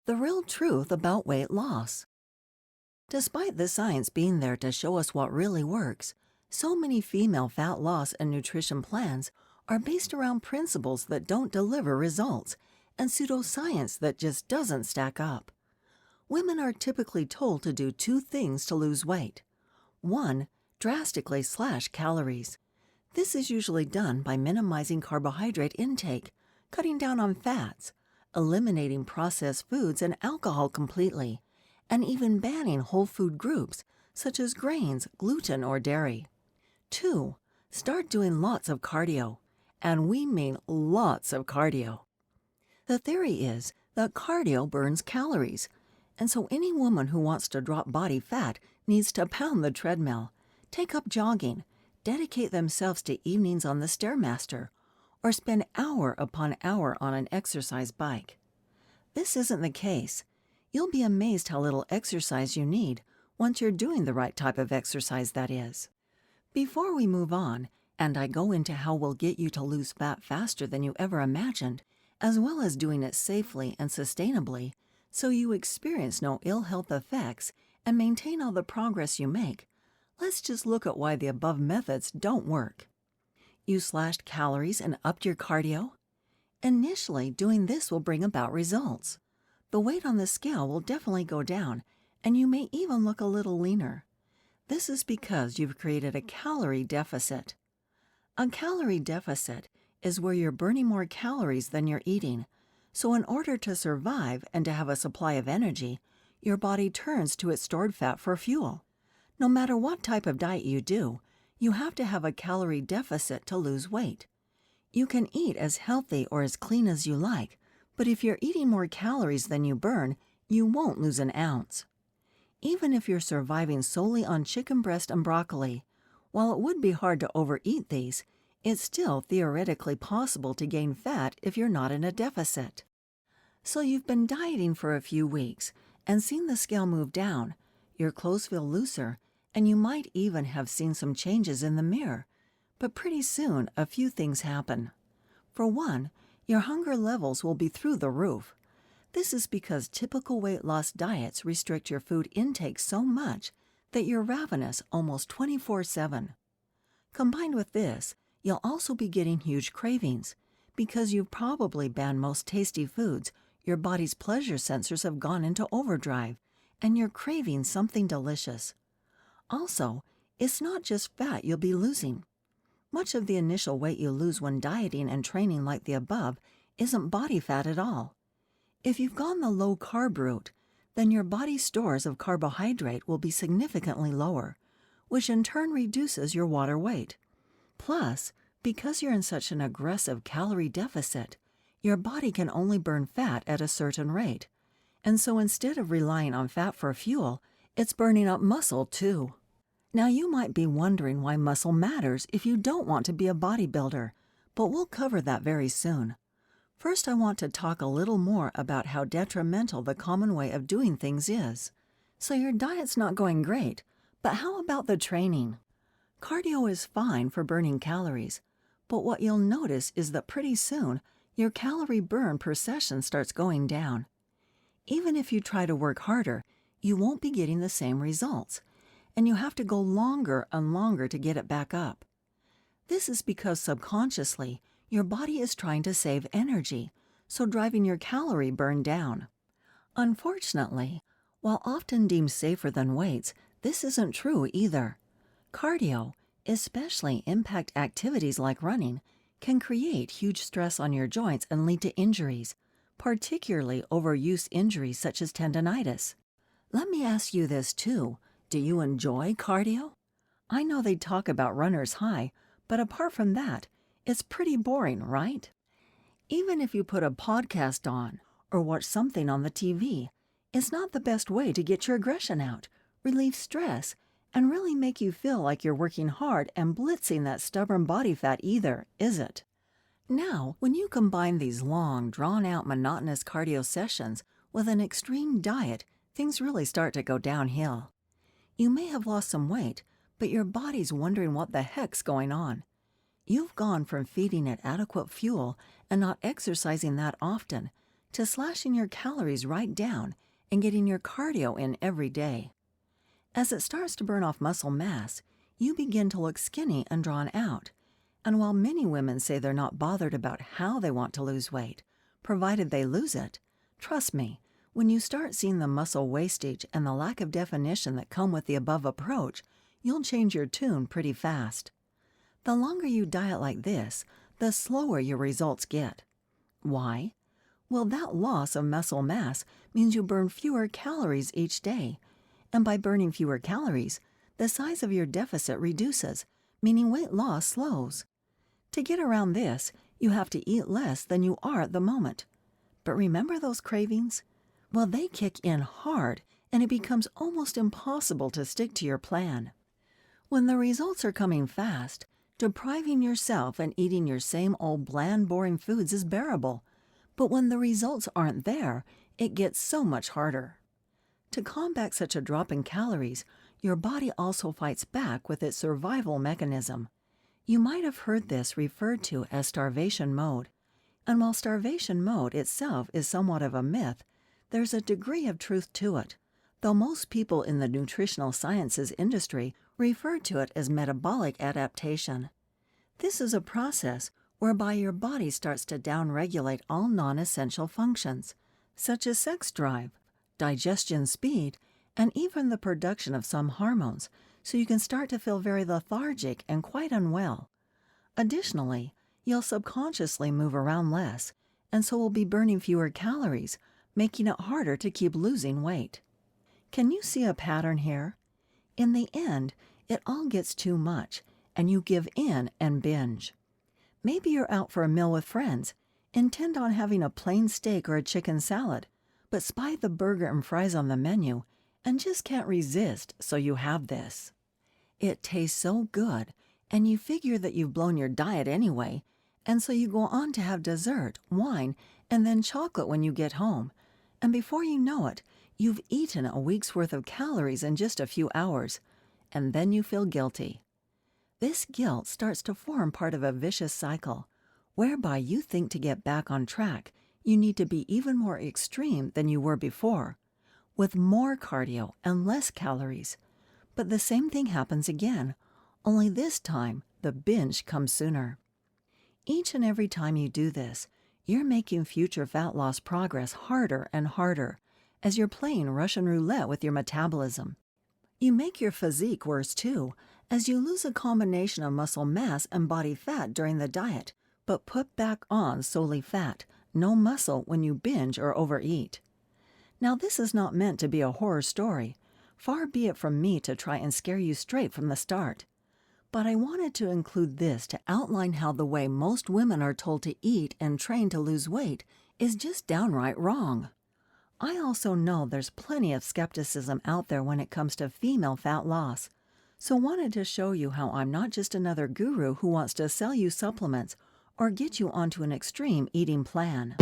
the real truth about weight loss. Despite the science being there to show us what really works, so many female fat loss and nutrition plans are based around principles that don't deliver results and pseudoscience that just doesn't stack up. Women are typically told to do two things to lose weight. One, drastically slash calories. This is usually done by minimizing carbohydrate intake, cutting down on fats, eliminating processed foods and alcohol completely, and even banning whole food groups such as grains, gluten, or dairy. 2. Start doing lots of cardio. And we mean lots of cardio. The theory is that cardio burns calories, and so any woman who wants to drop body fat needs to pound the treadmill, take up jogging, dedicate themselves to evenings on the Stairmaster, or spend hour upon hour on an exercise bike. This isn't the case. You'll be amazed how little exercise you need once you're doing the right type of exercise, that is. Before we move on, and I go into how we'll get you to lose fat faster than you ever imagined, as well as doing it safely and sustainably, so you experience no ill health effects and maintain all the progress you make, let's just look at why the above methods don't work. You slashed calories and upped your cardio? Initially, doing this will bring about results. The weight on the scale will definitely go down, and you may even look a little leaner. This is because you've created a calorie deficit. A calorie deficit is where you're burning more calories than you're eating, so in order to survive and to have a supply of energy, your body turns to its stored fat for fuel. No matter what type of diet you do, you have to have a calorie deficit to lose weight. You can eat as healthy or as clean as you like, but if you're eating more calories than you burn, you won't lose an ounce. Even if you're surviving solely on chicken breast and broccoli, while it would be hard to overeat these, it's still theoretically possible to gain fat if you're not in a deficit. So you've been dieting for a few weeks and seen the scale move down, your clothes feel looser, and you might even have seen some changes in the mirror. But pretty soon, a few things happen. For one, your hunger levels will be through the roof. This is because typical weight loss diets restrict your food intake so much that you're ravenous almost 24/7. Combined with this, you'll also be getting huge cravings. Because you've probably banned most tasty foods, your body's pleasure sensors have gone into overdrive, and you're craving something delicious. Also, it's not just fat you'll be losing. Much of the initial weight you lose when dieting and training like the above isn't body fat at all. If you've gone the low-carb route, then your body's stores of carbohydrate will be significantly lower, which in turn reduces your water weight. Plus, because you're in such an aggressive calorie deficit, your body can only burn fat at a certain rate. And so instead of relying on fat for fuel, it's burning up muscle too. Now you might be wondering why muscle matters if you don't want to be a bodybuilder, but we'll cover that very soon. First, I want to talk a little more about how detrimental the common way of doing things is. So your diet's not going great, but how about the training? Cardio is fine for burning calories, but what you'll notice is that pretty soon, your calorie burn per session starts going down. Even if you try to work harder, you won't be getting the same results, and you have to go longer and longer to get it back up. This is because subconsciously, your body is trying to save energy, so driving your calorie burn down. Unfortunately, while often deemed safer than weights, this isn't true either. Cardio, especially impact activities like running, can create huge stress on your joints and lead to injuries, particularly overuse injuries such as tendinitis. Let me ask you this too. Do you enjoy cardio? I know they talk about runner's high, but apart from that, it's pretty boring, right? Even if you put a podcast on or watch something on the TV, it's not the best way to get your aggression out, relieve stress, and really make you feel like you're working hard and blitzing that stubborn body fat either, is it? Now, when you combine these long, drawn-out, monotonous cardio sessions with an extreme diet, things really start to go downhill. You may have lost some weight, but your body's wondering what the heck's going on. You've gone from feeding it adequate fuel and not exercising that often to slashing your calories right down and getting your cardio in every day. As it starts to burn off muscle mass, you begin to look skinny and drawn out. And while many women say they're not bothered about how they want to lose weight, provided they lose it, trust me, when you start seeing the muscle wastage and the lack of definition that come with the above approach, you'll change your tune pretty fast. The longer you diet like this, the slower your results get. Why? Well, that loss of muscle mass means you burn fewer calories each day. And by burning fewer calories, the size of your deficit reduces, meaning weight loss slows. To get around this, you have to eat less than you are at the moment. But remember those cravings? Well, they kick in hard, and it becomes almost impossible to stick to your plan. When the results are coming fast, depriving yourself and eating your same old bland, boring foods is bearable. But when the results aren't there, it gets so much harder. To combat such a drop in calories, your body also fights back with its survival mechanism. You might have heard this referred to as starvation mode. And while starvation mode itself is somewhat of a myth, there's a degree of truth to it, though most people in the nutritional sciences industry refer to it as metabolic adaptation. This is a process whereby your body starts to downregulate all non-essential functions, such as sex drive, digestion speed, and even the production of some hormones, so you can start to feel very lethargic and quite unwell. Additionally, you'll subconsciously move around less, and so will be burning fewer calories, making it harder to keep losing weight. Can you see a pattern here? In the end, it all gets too much, and you give in and binge. Maybe you're out for a meal with friends, intend on having a plain steak or a chicken salad, but spy the burger and fries on the menu and just can't resist, so you have this. It tastes so good, and you figure that you've blown your diet anyway, and so you go on to have dessert, wine, and then chocolate when you get home. And before you know it, you've eaten a week's worth of calories in just a few hours, and then you feel guilty. This guilt starts to form part of a vicious cycle, whereby you think to get back on track, you need to be even more extreme than you were before, with more cardio and less calories. But the same thing happens again, only this time the binge comes sooner. Each and every time you do this, you're making future fat loss progress harder and harder, as you're playing Russian roulette with your metabolism. You make your physique worse too, as you lose a combination of muscle mass and body fat during the diet, but put back on solely fat, no muscle when you binge or overeat. Now, this is not meant to be a horror story. Far be it from me to try and scare you straight from the start. But I wanted to include this to outline how the way most women are told to eat and train to lose weight is just downright wrong. I also know there's plenty of skepticism out there when it comes to female fat loss, so wanted to show you how I'm not just another guru who wants to sell you supplements or get you onto an extreme eating plan.